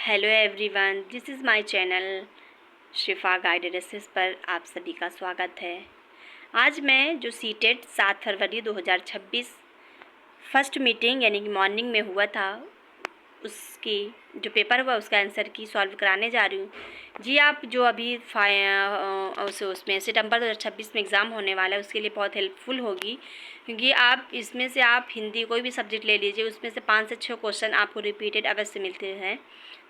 Hello everyone, this is my channel Shifa guided assess पर आप सभी का स्वागत है। आज मैं जो सीटेट 7 फरवरी 2026 फर्स्ट मीटिंग यानी कि मॉर्निंग में हुआ था, उसकी जो पेपर हुआ उसका आंसर की सॉल्व कराने जा रही हूँ। जी, आप जो अभी उसमें सितंबर 2026 में एग्ज़ाम होने वाला है उसके लिए बहुत हेल्पफुल होगी, क्योंकि आप इसमें से आप हिंदी कोई भी सब्जेक्ट ले लीजिए, उसमें से 5 से 6 क्वेश्चन आपको रिपीटेड अवश्य मिलते हैं।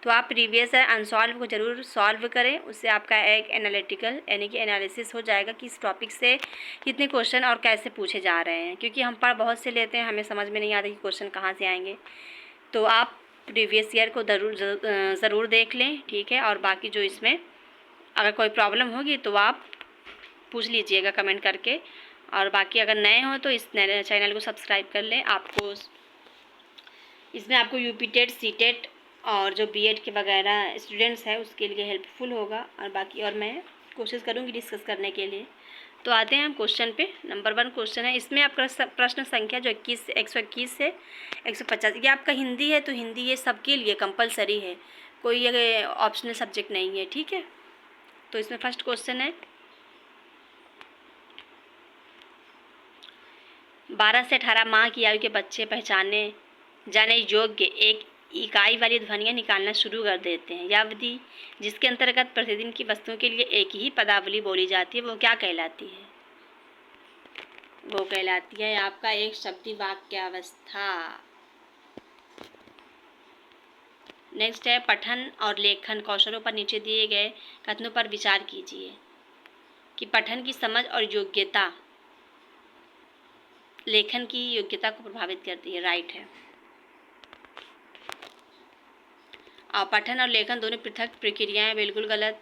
तो आप प्रीवियस अनसॉल्व को ज़रूर सॉल्व करें, उससे आपका एक एनालिटिकल यानी कि एनालिसिस हो जाएगा कि इस टॉपिक से कितने क्वेश्चन और कैसे पूछे जा रहे हैं, क्योंकि हम पढ़ बहुत से लेते हैं, हमें समझ में नहीं आता कि क्वेश्चन कहाँ से आएंगे। तो आप प्रीवियस ईयर को ज़रूर देख लें, ठीक है। और बाकी जो इसमें अगर कोई प्रॉब्लम होगी तो आप पूछ लीजिएगा कमेंट करके, और बाकी अगर नए हो तो इस चैनल को सब्सक्राइब कर लें। आपको इसमें आपको यूपी टेट, सी टेट और जो बीएड के वगैरह स्टूडेंट्स हैं उसके लिए हेल्पफुल होगा, और बाकी और मैं कोशिश करूँगी डिस्कस करने के लिए। तो आते हैं हम क्वेश्चन पे। नंबर 1 क्वेश्चन है, इसमें आपका प्रश्न संख्या जो 121 से 150, ये आपका हिंदी है, तो हिंदी ये सबके लिए कंपलसरी है, कोई ये ऑप्शनल सब्जेक्ट नहीं है, ठीक है। तो इसमें फर्स्ट क्वेश्चन है, 12 से 18 माह की आयु के बच्चे पहचाने जाने योग्य एक इकाई वाली ध्वनियाँ निकालना शुरू कर देते हैं। यह अवधि जिसके अंतर्गत प्रतिदिन की वस्तुओं के लिए एक ही पदावली बोली जाती है, वो क्या कहलाती है? वो कहलाती है आपका एक शब्दी वाक्य अवस्था। नेक्स्ट है, पठन और लेखन कौशलों पर नीचे दिए गए कथनों पर विचार कीजिए कि पठन की समझ और योग्यता लेखन की योग्यता को प्रभावित करती है। राइट है। और पठन और लेखन दोनों पृथक प्रक्रियाएं, बिल्कुल गलत,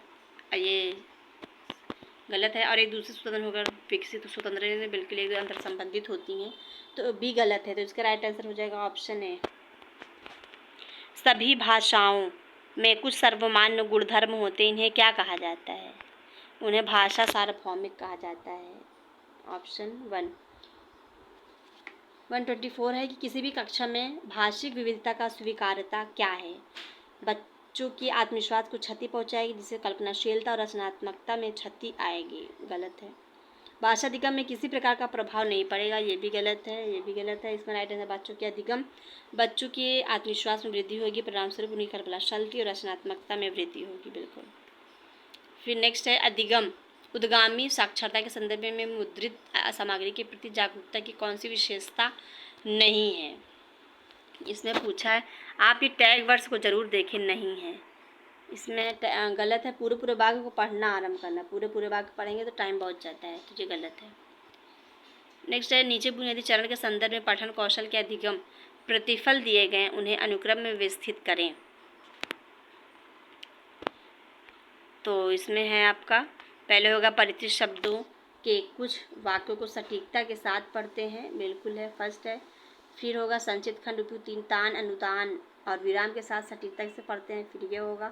ये गलत है। और एक दूसरे स्वतंत्र होकर विकसित स्वतंत्र बिल्कुल एक अंतर संबंधित होती हैं, तो भी गलत है। तो इसका राइट आंसर हो जाएगा ऑप्शन ए। सभी भाषाओं में कुछ सर्वमान्य गुणधर्म होते हैं, इन्हें क्या कहा जाता है? उन्हें भाषा सार्वभौमिक कहा जाता है। ऑप्शन 124 है कि किसी भी कक्षा में भाषिक विविधता का स्वीकार्यता क्या है? बच्चों की आत्मविश्वास को क्षति पहुंचाएगी, जिससे कल्पनाशीलता और रचनात्मकता में क्षति आएगी। गलत है। भाषा अधिगम में किसी प्रकार का प्रभाव नहीं पड़ेगा, ये भी गलत है, ये भी गलत है। इसमें राइट आंसर बच्चों के अधिगम, बच्चों के आत्मविश्वास में वृद्धि होगी, परिणामस्वरूप उनकी कल्पनाशीलता और रचनात्मकता में वृद्धि होगी। बिल्कुल। फिर नेक्स्ट है, अधिगम उद्गामी साक्षरता के संदर्भ में मुद्रित सामग्री के प्रति जागरूकता की कौन सी विशेषता नहीं है? इसमें पूछा है, आप ये टैग वर्ड्स को जरूर देखें। नहीं है, इसमें गलत है। पूरे वाक्य को पढ़ना आरंभ करना, पूरे वाक्य पढ़ेंगे तो टाइम बहुत जाता है, तो ये गलत है। नेक्स्ट है, नीचे बुनियादी चरण के संदर्भ में पठन कौशल के अधिगम प्रतिफल दिए गए, उन्हें अनुक्रम में व्यवस्थित करें। तो इसमें है आपका पहले होगा, परिचित शब्दों के कुछ वाक्यों को सटीकता के साथ पढ़ते हैं, बिल्कुल है, फर्स्ट है। फिर होगा संचित खंड उपयुक्त तान, अनुतान और विराम के साथ सटीकता से पढ़ते हैं, फिर ये होगा।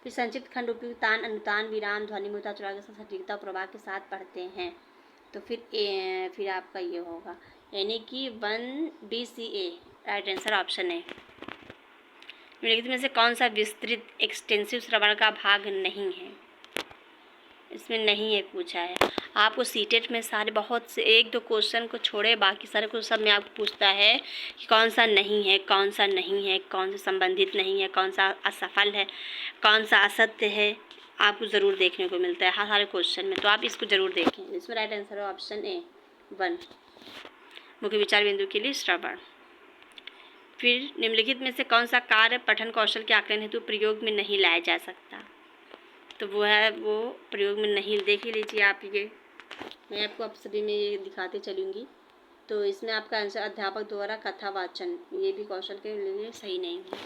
फिर संचित खंड उपयुक्त तान, अनुतान, विराम, ध्वनि मुद्रा चुरा के साथ सटीकता प्रभाव के साथ पढ़ते हैं। तो फिर आपका ये होगा, यानी कि 1BCA राइट आंसर ऑप्शन है। निम्नलिखित में से कौन सा विस्तृत एक्सटेंसिव श्रवण का भाग नहीं है? इसमें नहीं है पूछा है। आपको सीटेट में सारे बहुत से 1-2 क्वेश्चन को छोड़े बाकी सारे क्वेश्चन में आपको पूछता है कि कौन सा नहीं है, कौन सा नहीं है, कौन सा संबंधित नहीं है, कौन सा असफल है, कौन सा असत्य है, आपको ज़रूर देखने को मिलता है हर सारे क्वेश्चन में। तो आप इसको ज़रूर देखें। इसमें राइट आंसर है ऑप्शन ए 1, मुख्य विचार बिंदु के लिए श्रवण। फिर निम्नलिखित में से कौन सा कार्य पठन कौशल के आकलन हेतु प्रयोग में नहीं लाया जा सकता? तो वो है, वो प्रयोग में नहीं, देख ही लीजिए आप। ये मैं आपको अब सभी में ये दिखाते चलूँगी। तो इसमें आपका आंसर अध्यापक द्वारा कथा वाचन, ये भी कौशल के लिए सही नहीं है।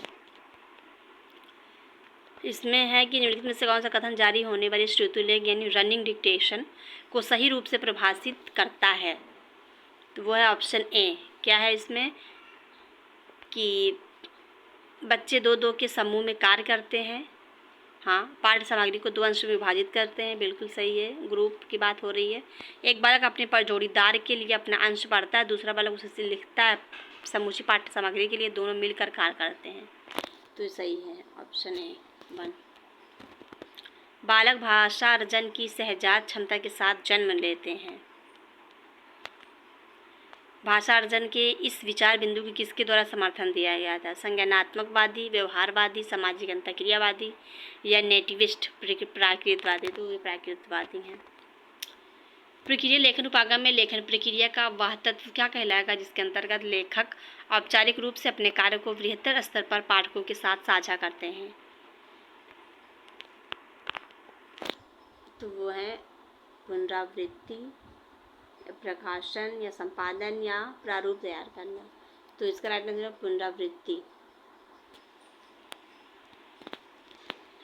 इसमें है कि निम्नलिखित में से कौन सा कथन जारी होने वाली श्रुतिलेख यानी रनिंग डिक्टेशन को सही रूप से प्रभाषित करता है? तो वो है ऑप्शन ए। क्या है इसमें कि बच्चे 2-2 के समूह में कार्य करते हैं, हाँ, पाठ्य सामग्री को 2 अंशों में विभाजित करते हैं, बिल्कुल सही है, ग्रुप की बात हो रही है। एक बालक अपने पर जोड़ीदार के लिए अपना अंश पढ़ता है, दूसरा बालक उसे लिखता है समूची पाठ्य सामग्री के लिए, दोनों मिलकर कार्य करते हैं। तो सही है ऑप्शन ए 1। बालक भाषा अर्जन की सहजात क्षमता के साथ जन्म लेते हैं। भाषा अर्जन के इस विचार बिंदु को किसके द्वारा समर्थन दिया गया था? संज्ञानात्मकवादी, व्यवहारवादी, सामाजिक अंतःक्रियावादी या नेटिविस्ट प्राकृतवादी? तो ये प्राकृतवादी हैं। प्रक्रिया लेखन उपागम में लेखन प्रक्रिया का वह तत्व क्या कहलाएगा जिसके अंतर्गत लेखक औपचारिक रूप से अपने कार्य को बृहत्तर स्तर पर पाठकों के साथ साझा करते हैं? तो वो है पुनरावृत्ति, प्रकाशन या संपादन या प्रारूप तैयार करना। तो इसका राइट आंसर है पुनरावृत्ति।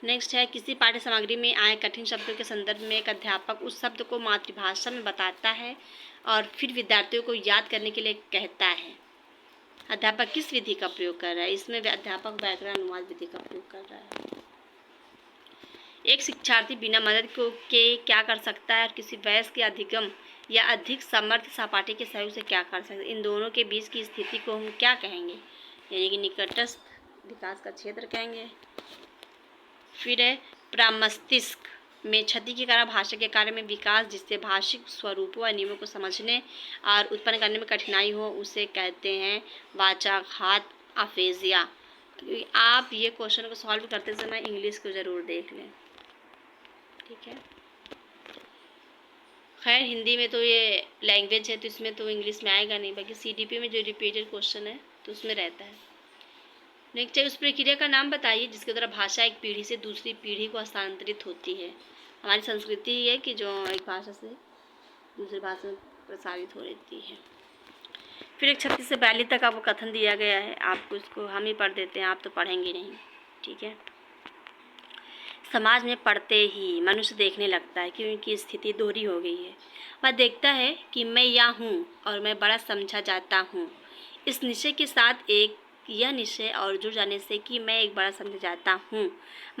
नेक्स्ट है, किसी पाठ्य सामग्री में आए कठिन शब्दों के संदर्भ में एक अध्यापक उस शब्द को मातृभाषा में बताता है और फिर विद्यार्थियों को याद करने के लिए कहता है। अध्यापक किस विधि का प्रयोग कर रहा है? इसमें अध्यापक व्याकरण अनुवाद विधि का प्रयोग कर रहा है। एक शिक्षार्थी बिना मदद के क्या कर सकता है और किसी वयस्क या अधिगम या अधिक समर्थ सहपाठी के सहयोग से क्या कर सकते हैं? इन दोनों के बीच की स्थिति को हम क्या कहेंगे? यानी कि निकटस्थ विकास का क्षेत्र कहेंगे। फिर है, प्रामस्तिष्क में क्षति के कारण भाषा के कार्य में विकास जिससे भाषिक स्वरूपों व नियमों को समझने और उत्पन्न करने में कठिनाई हो उसे कहते हैं वाचाघात, अफेजिया। आप ये क्वेश्चन को सॉल्व करते समय इंग्लिश को ज़रूर देख लें, ठीक है। खैर हिंदी में तो ये लैंग्वेज है तो इसमें तो इंग्लिश में आएगा नहीं, बाकी CDP में जो रिपीटेड क्वेश्चन है तो उसमें रहता है। नेक्स्ट है, उस प्रक्रिया का नाम बताइए जिसके द्वारा भाषा एक पीढ़ी से दूसरी पीढ़ी को हस्तांतरित होती है। हमारी संस्कृति ही है कि जो एक भाषा से दूसरी भाषा में प्रसारित हो रहती है। फिर एक 36 से 42 तक आपको कथन दिया गया है, आपको इसको हम ही पढ़ देते हैं, आप तो पढ़ेंगे नहीं, ठीक है। समाज में पढ़ते ही मनुष्य देखने लगता है कि उनकी स्थिति दोहरी हो गई है। वह देखता है कि मैं यह हूँ और मैं बड़ा समझा जाता हूँ। इस निश्चय के साथ एक यह निश्चय और जुड़ जाने से कि मैं एक बड़ा समझा जाता हूँ,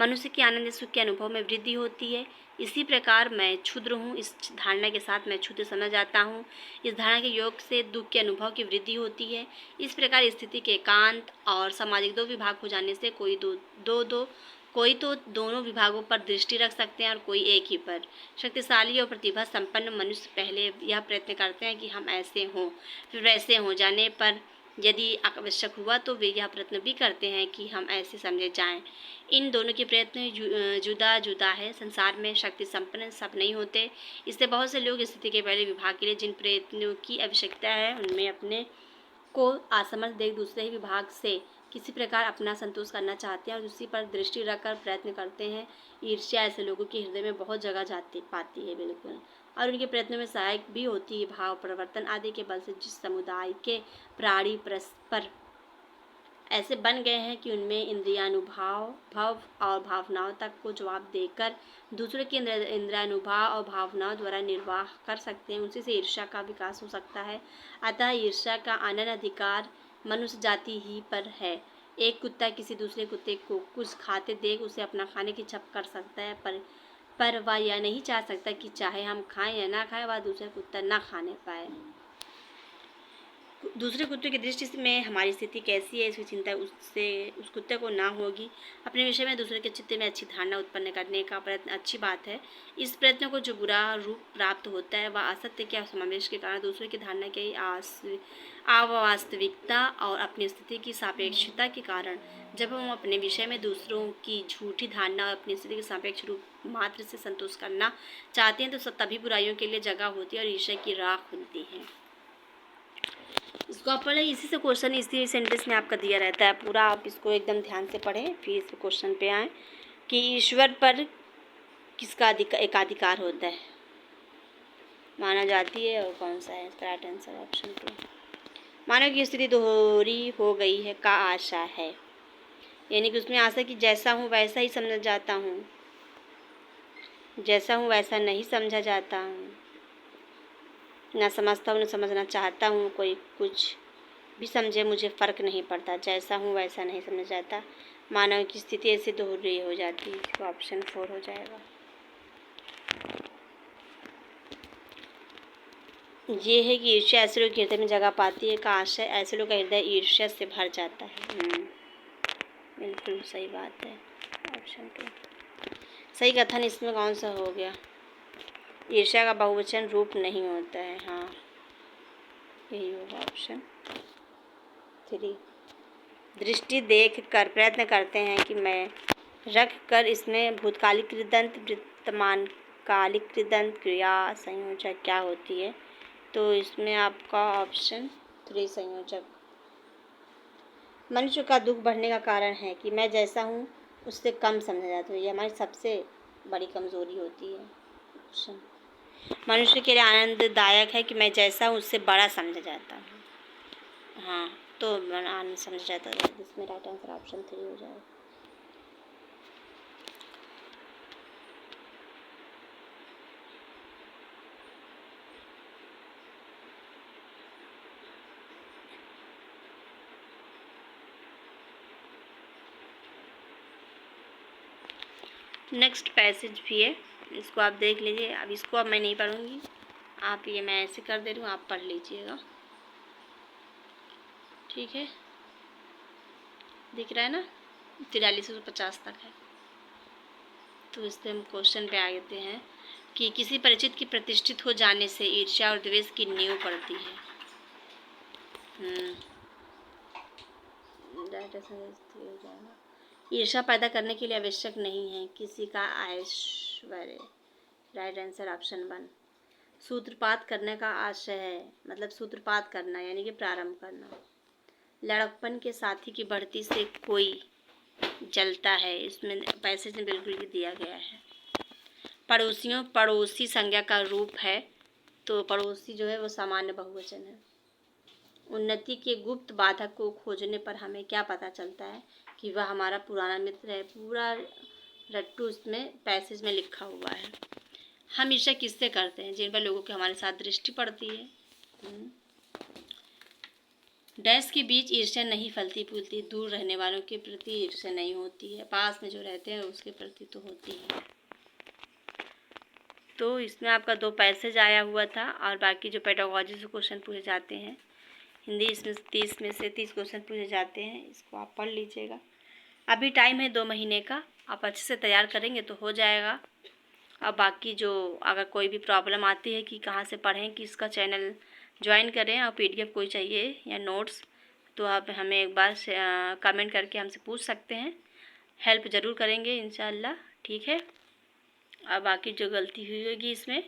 मनुष्य के आनंद सुख के अनुभव में वृद्धि होती है। इसी प्रकार मैं क्षुद्र हूँ, इस धारणा के साथ मैं क्षुद्र समझ जाता हूँ। इस धारणा के योग से दुख के अनुभव की वृद्धि होती है। इस प्रकार स्थिति के एकांत और सामाजिक दो विभाग हो जाने से कोई तो दोनों विभागों पर दृष्टि रख सकते हैं और कोई एक ही पर। शक्तिशाली और प्रतिभा संपन्न मनुष्य पहले यह प्रयत्न करते हैं कि हम ऐसे हों, फिर वैसे हो जाने पर यदि आवश्यक हुआ तो वे यह प्रयत्न भी करते हैं कि हम ऐसे समझे जाएं। इन दोनों के प्रयत्न जुदा जुदा है। संसार में शक्ति संपन्न सब नहीं होते, इससे बहुत से लोग स्थिति के पहले विभाग के लिए जिन प्रयत्नों की आवश्यकता है उनमें अपने को असमर्थ देख दूसरे ही विभाग से किसी प्रकार अपना संतोष करना चाहते हैं और उसी पर दृष्टि रखकर प्रयत्न करते हैं। ईर्ष्या ऐसे लोगों के हृदय में बहुत जगह पाती है बिल्कुल, और उनके प्रयत्नों में सहायक भी होती है। भाव परिवर्तन आदि के बल से जिस समुदाय के प्राणी परस्पर ऐसे बन गए हैं कि उनमें इंद्रियानुभाव भाव और भावनाओं तक को जवाब देकर दूसरे के इंद्रियानुभाव और भावनाओं द्वारा निर्वाह कर सकते हैं, उसी से ईर्ष्या का विकास हो सकता है। अतः ईर्ष्या का अनन्य अधिकार मनुष्य जाति ही पर है। एक कुत्ता किसी दूसरे कुत्ते को कुछ खाते देख उसे अपना खाने की इच्छा कर सकता है, पर वह यह नहीं चाह सकता कि चाहे हम खाएं या ना खाएं वह दूसरा कुत्ता ना खाने पाए। दूसरे कुत्ते की दृष्टि में हमारी स्थिति कैसी है इसकी चिंता उससे उस कुत्ते को ना होगी। अपने विषय में दूसरे के चित्त में अच्छी धारणा उत्पन्न करने का प्रयत्न अच्छी बात है। इस प्रयत्न को जो बुरा रूप प्राप्त होता है वह असत्य के समावेश के कारण दूसरे की धारणा की अवास्तविकता और अपनी स्थिति की सापेक्षता के कारण। जब हम अपने विषय में दूसरों की झूठी धारणा और अपनी स्थिति के सापेक्ष रूप मात्र से संतोष करना चाहते हैं तो तभी बुराइयों के लिए जगह होती है और ईर्ष्या की राह खुलती है। इसको आप पढ़ें, इसी से क्वेश्चन इसी सेंटेंस में आपका दिया रहता है पूरा, आप इसको एकदम ध्यान से पढ़ें फिर इस क्वेश्चन पे आएँ कि ईश्वर पर किसका एकाधिकार होता है माना जाती है और कौन सा है। इसका राइट आंसर ऑप्शन पे मानव की स्थिति दोहरी हो गई है का आशा है, यानी कि उसमें आशा कि जैसा हूँ वैसा ही समझा जाता हूँ, जैसा हूँ वैसा नहीं समझा जाता हूँ, ना समझता हूँ ना समझना चाहता हूँ, कोई कुछ भी समझे मुझे फ़र्क नहीं पड़ता, जैसा हूँ वैसा नहीं समझा जाता। मानव की स्थिति ऐसे दोहरी हो जाती है, तो ऑप्शन 4 हो जाएगा। ये है कि ईर्ष्या ऐसे लोग के हृदय में जगह पाती है का आशय ऐसे लोग का हृदय ईर्ष्या से भर जाता है। बिल्कुल सही बात है। ऑप्शन 2 सही कथन इसमें कौन सा हो गया? ईर्ष्या का बहुवचन रूप नहीं होता है। हाँ, यही होगा ऑप्शन 3। दृष्टि देख कर प्रयत्न करते हैं कि मैं रख कर इसमें भूतकालिक कृदंत वर्तमान कालिक कृदंत क्रिया संयोजक क्या होती है? तो इसमें आपका ऑप्शन 3 संयोजक। मनुष्य का दुख बढ़ने का कारण है कि मैं जैसा हूँ उससे कम समझा जाता हूँ। ये हमारी सबसे बड़ी कमज़ोरी होती है। ऑप्शन मनुष्य के लिए आनंददायक है कि मैं जैसा हूँ उससे बड़ा समझा जाता हूँ। हाँ, तो आनंद समझा जाता है, जिसमें राइट आंसर ऑप्शन 3 हो जाएगा। नेक्स्ट पैसेज भी है, इसको आप देख लीजिए। अब इसको अब मैं नहीं पढ़ूँगी, आप ये मैं ऐसे कर दे रही हूँ, आप पढ़ लीजिएगा। ठीक है, दिख रहा है ना? 43 से 50 तक है। तो इससे हम क्वेश्चन पे आ जाते हैं कि किसी परिचित की प्रतिष्ठित हो जाने से ईर्ष्या और द्वेष की नींव पड़ती है। ईर्ष्या पैदा करने के लिए आवश्यक नहीं है किसी का ऐश्वर्य। Right answer option 1। सूत्रपात करने का आशय है, मतलब सूत्रपात करना यानी कि प्रारंभ करना। लड़कपन के साथी की बढ़ती से कोई जलता है, इसमें पैसेज में बिल्कुल भी दिया गया है। पड़ोसी संज्ञा का रूप है, तो पड़ोसी जो है वो सामान्य बहुवचन है। उन्नति के गुप्त बाधक को खोजने पर हमें क्या पता चलता है कि वह हमारा पुराना मित्र है। पूरा रट्टू इसमें पैसेज में लिखा हुआ है। हम ईर्ष्या किससे करते हैं? जिन पर लोगों की हमारे साथ दृष्टि पड़ती है। डैश के बीच ईर्ष्या नहीं फलती फूलती। दूर रहने वालों के प्रति ईर्ष्या नहीं होती है, पास में जो रहते हैं उसके प्रति तो होती है। तो इसमें आपका 2 पैसेज आया हुआ था, और बाकी जो पेडागोजी से क्वेश्चन पूछे जाते हैं हिंदी, इसमें 30 में से 30 क्वेश्चन पूछे जाते हैं। इसको आप पढ़ लीजिएगा। अभी टाइम है 2 महीने का, आप अच्छे से तैयार करेंगे तो हो जाएगा। और बाकी जो अगर कोई भी प्रॉब्लम आती है कि कहाँ से पढ़ें, किसका चैनल ज्वाइन करें, और PDF कोई चाहिए या नोट्स, तो आप हमें एक बार कमेंट करके हमसे पूछ सकते हैं। हेल्प ज़रूर करेंगे इंशाल्लाह। ठीक है, और बाकी जो गलती हुई होगी इसमें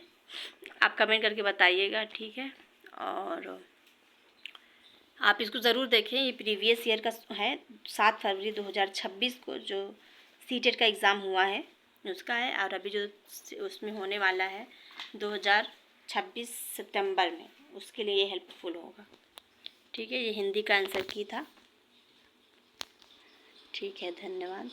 आप कमेंट करके बताइएगा। ठीक है, और आप इसको ज़रूर देखें। ये प्रीवियस ईयर का है, 7 फरवरी 2026 को जो सीटेट का एग्ज़ाम हुआ है उसका है, और अभी जो उसमें होने वाला है 2026 सितंबर में, उसके लिए ये हेल्पफुल होगा। ठीक है, ये हिंदी का आंसर की था। ठीक है, धन्यवाद।